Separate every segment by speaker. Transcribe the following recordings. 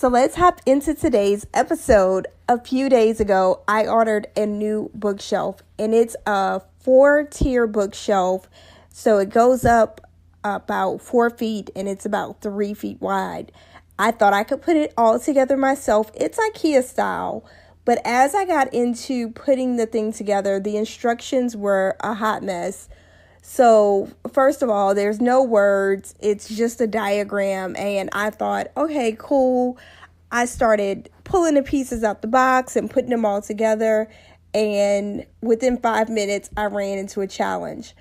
Speaker 1: So let's hop into today's episode. A few days ago, I ordered a new bookshelf, and it's a 4-tier bookshelf. So it goes up about 4 feet, and it's about 3 feet wide. I thought I could put it all together myself. It's IKEA style. But as I got into putting the thing together, the instructions were a hot mess. So first of all, there's no words. It's just a diagram. And I thought, okay, cool. I started pulling the pieces out the box and putting them all together. And within 5 minutes, I ran into a challenge.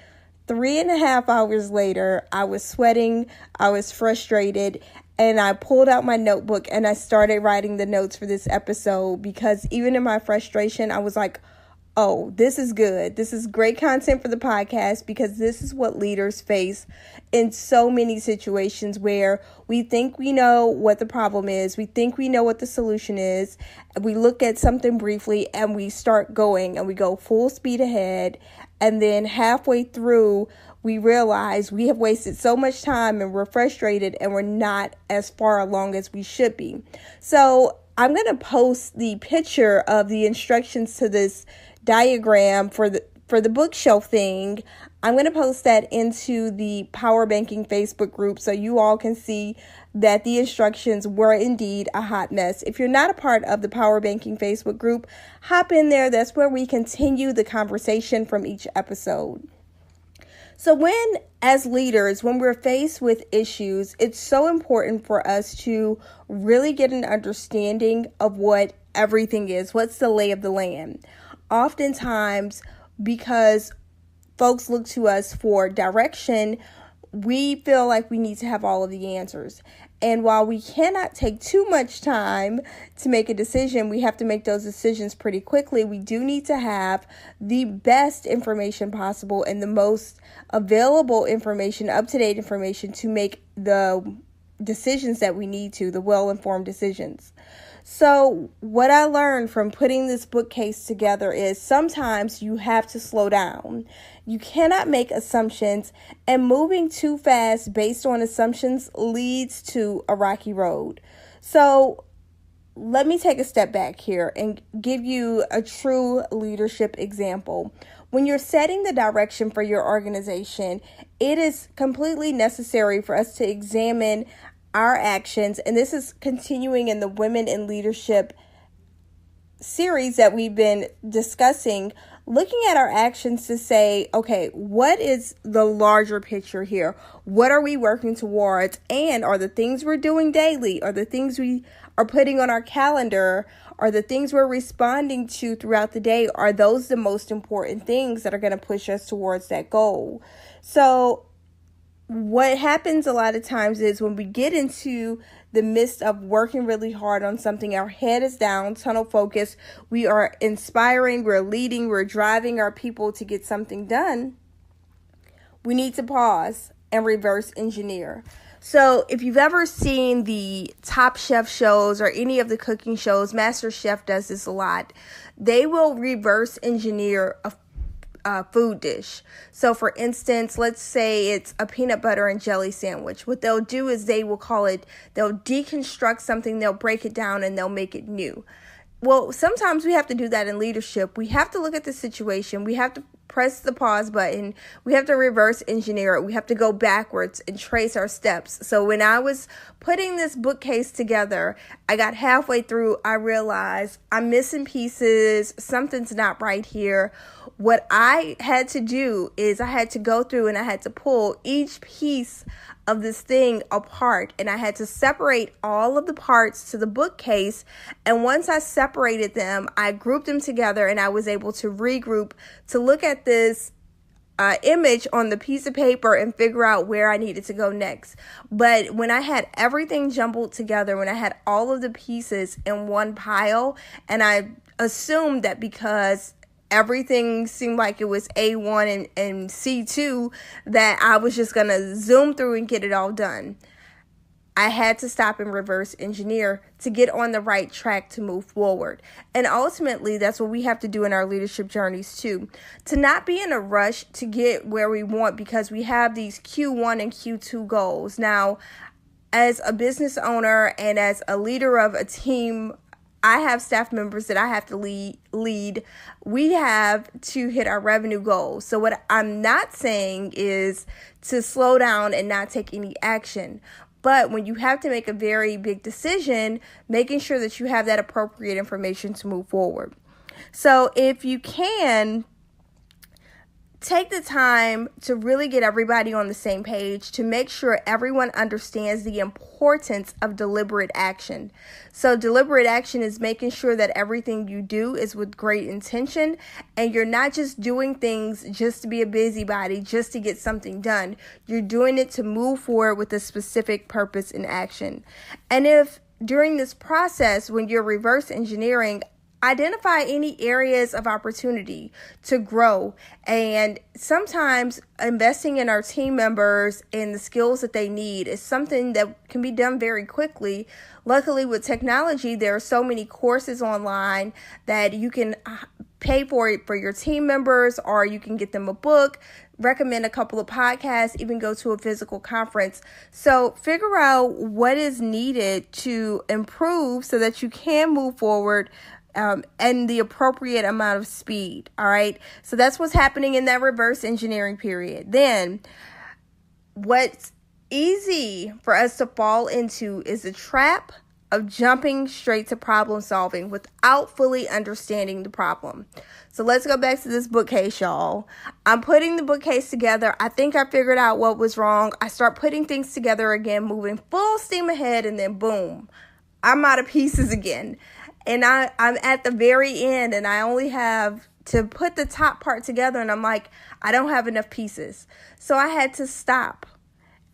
Speaker 1: 3.5 hours later, I was sweating. I was frustrated. And I pulled out my notebook and I started writing the notes for this episode, because even in my frustration, I was like, oh, this is good. This is great content for the podcast, because this is what leaders face in so many situations where we think we know what the problem is. We think we know what the solution is. We look at something briefly and we start going and we go full speed ahead. And then halfway through, we realize we have wasted so much time and we're frustrated and we're not as far along as we should be. So I'm going to post the picture of the instructions to this diagram for the bookshelf thing. I'm going to post that into the PowerBanking Facebook group so you all can see that the instructions were indeed a hot mess. If you're not a part of the PowerBanking Facebook group, hop in there. That's where we continue the conversation from each episode. So as leaders, when we're faced with issues, it's so important for us to really get an understanding of what everything is. What's the lay of the land? Oftentimes, because folks look to us for direction, we feel like we need to have all of the answers. And while we cannot take too much time to make a decision, we have to make those decisions pretty quickly. We do need to have the best information possible and the most available information, up-to-date information, to make the decisions that we need to, the well-informed decisions. So what I learned from putting this bookcase together is sometimes you have to slow down. You cannot make assumptions, and moving too fast based on assumptions leads to a rocky road. So let me take a step back here and give you a true leadership example. When you're setting the direction for your organization, it is completely necessary for us to examine our actions, and this is continuing in the Women in Leadership series that we've been discussing, looking at our actions to say, okay, what is the larger picture here? What are we working towards? And are the things we're doing daily, or the things we are putting on our calendar, or the things we're responding to throughout the day, are those the most important things that are going to push us towards that goal? So what happens a lot of times is when we get into the midst of working really hard on something, our head is down, tunnel focus, we are inspiring, we're leading, we're driving our people to get something done. We need to pause and reverse engineer. So if you've ever seen the Top Chef shows or any of the cooking shows, Master Chef does this a lot. They will reverse engineer a food dish. So for instance, let's say it's a peanut butter and jelly sandwich. What they'll do is they'll deconstruct something, they'll break it down, and they'll make it new. Well, sometimes we have to do that in leadership. We have to look at the situation. We have to press the pause button. We have to reverse engineer it. We have to go backwards and trace our steps. So when I was putting this bookcase together, I got halfway through. I realized I'm missing pieces. Something's not right here. What I had to do is I had to go through and I had to pull each piece of this thing apart, and I had to separate all of the parts to the bookcase. And once I separated them, I grouped them together, and I was able to regroup to look at this image on the piece of paper and figure out where I needed to go next. But when I had everything jumbled together, when I had all of the pieces in one pile, and I assumed that because everything seemed like it was A1 and C2, that I was just going to zoom through and get it all done. I had to stop and reverse engineer to get on the right track to move forward. And ultimately, that's what we have to do in our leadership journeys too. To not be in a rush to get where we want because we have these Q1 and Q2 goals. Now, as a business owner and as a leader of a team, I have staff members that I have to lead. We have to hit our revenue goals. So what I'm not saying is to slow down and not take any action. But when you have to make a very big decision, making sure that you have that appropriate information to move forward. So if you can, take the time to really get everybody on the same page to make sure everyone understands the importance of deliberate action. So deliberate action is making sure that everything you do is with great intention and you're not just doing things just to be a busybody, just to get something done. You're doing it to move forward with a specific purpose and action. And if during this process, when you're reverse engineering, identify any areas of opportunity to grow. And sometimes investing in our team members and the skills that they need is something that can be done very quickly. Luckily, with technology, there are so many courses online that you can pay for it for your team members, or you can get them a book, recommend a couple of podcasts, even go to a physical conference. So figure out what is needed to improve so that you can move forward and the appropriate amount of speed. All right. So that's what's happening in that reverse engineering period. Then what's easy for us to fall into is the trap of jumping straight to problem solving without fully understanding the problem. So let's go back to this bookcase, y'all. I'm putting the bookcase together. I think I figured out what was wrong. I start putting things together again, moving full steam ahead, and then boom, I'm out of pieces again. And I'm at the very end and I only have to put the top part together and I'm like, I don't have enough pieces. So I had to stop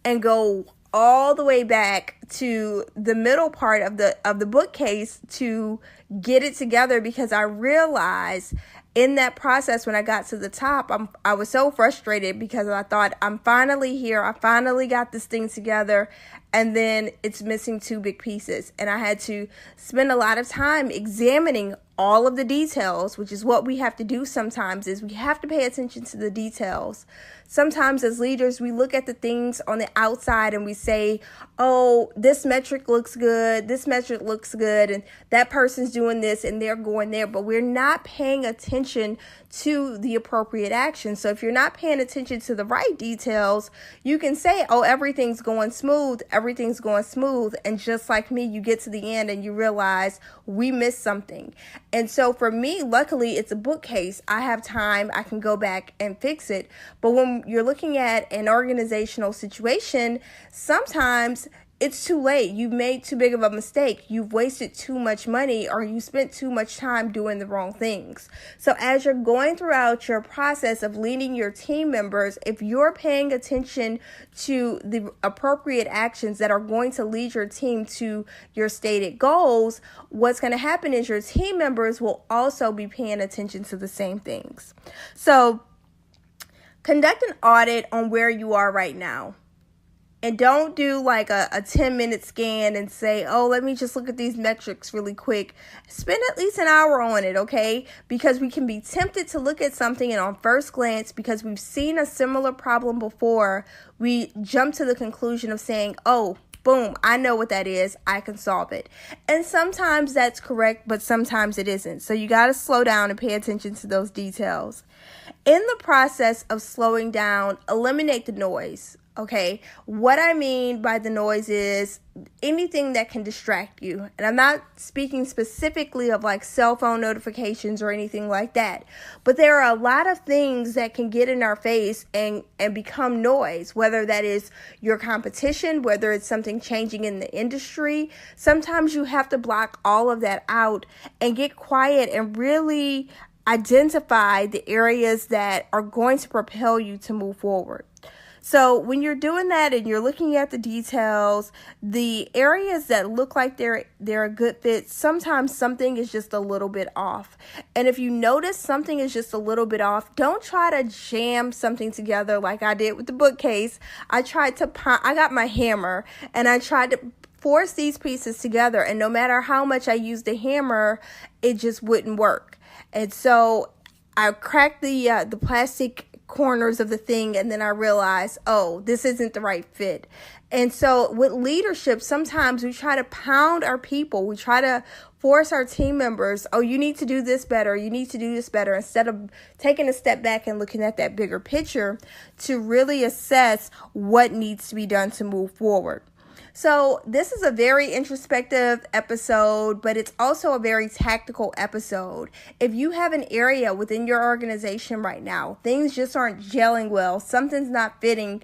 Speaker 1: and go all the way back to the middle part of the bookcase to get it together, because I realized in that process when I got to the top, I was so frustrated because I thought, I'm finally here. I finally got this thing together. And then it's missing two big pieces. And I had to spend a lot of time examining all of the details, which is what we have to do sometimes, is we have to pay attention to the details. Sometimes as leaders, we look at the things on the outside and we say, oh, this metric looks good, this metric looks good, and that person's doing this and they're going there, but we're not paying attention to the appropriate action. So if you're not paying attention to the right details, you can say, oh, everything's going smooth, and just like me, you get to the end and you realize we missed something. And so for me, luckily, it's a bookcase. I have time. I can go back and fix it. But when you're looking at an organizational situation, sometimes it's too late. You've made too big of a mistake. You've wasted too much money, or you spent too much time doing the wrong things. So as you're going throughout your process of leading your team members, if you're paying attention to the appropriate actions that are going to lead your team to your stated goals, what's going to happen is your team members will also be paying attention to the same things. So conduct an audit on where you are right now. And don't do like a 10-minute scan and say, oh, let me just look at these metrics really quick. Spend at least an hour on it, okay? Because we can be tempted to look at something and on first glance, because we've seen a similar problem before, we jump to the conclusion of saying, oh, boom, I know what that is. I can solve it. And sometimes that's correct, but sometimes it isn't. So you got to slow down and pay attention to those details. In the process of slowing down, eliminate the noise. Okay, what I mean by the noise is anything that can distract you. And I'm not speaking specifically of like cell phone notifications or anything like that. But there are a lot of things that can get in our face and become noise, whether that is your competition, whether it's something changing in the industry. Sometimes you have to block all of that out and get quiet and really identify the areas that are going to propel you to move forward. So when you're doing that and you're looking at the details, the areas that look like they're a good fit, sometimes something is just a little bit off. And if you notice something is just a little bit off, don't try to jam something together like I did with the bookcase. I got my hammer and I tried to force these pieces together, and no matter how much I used the hammer, it just wouldn't work. And so I cracked the plastic corners of the thing, and then I realize, oh, this isn't the right fit. And so with leadership, sometimes we try to pound our people. We try to force our team members, oh, you need to do this better. You need to do this better, instead of taking a step back and looking at that bigger picture to really assess what needs to be done to move forward. So this is a very introspective episode, but it's also a very tactical episode. If you have an area within your organization right now, things just aren't gelling well, something's not fitting,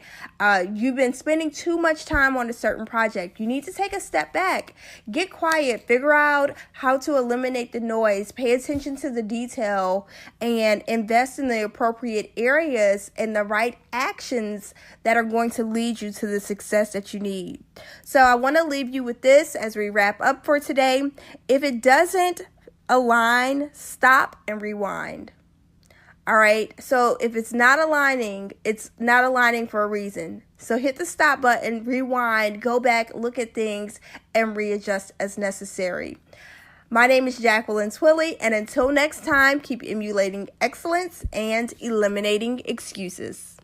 Speaker 1: you've been spending too much time on a certain project, you need to take a step back, get quiet, figure out how to eliminate the noise, pay attention to the detail, and invest in the appropriate areas and the right actions that are going to lead you to the success that you need. So I want to leave you with this as we wrap up for today. If it doesn't align, stop and rewind. All right. So if it's not aligning for a reason. So hit the stop button, rewind, go back, look at things, and readjust as necessary. My name is Jacqueline Twillie, and until next time, keep emulating excellence and eliminating excuses.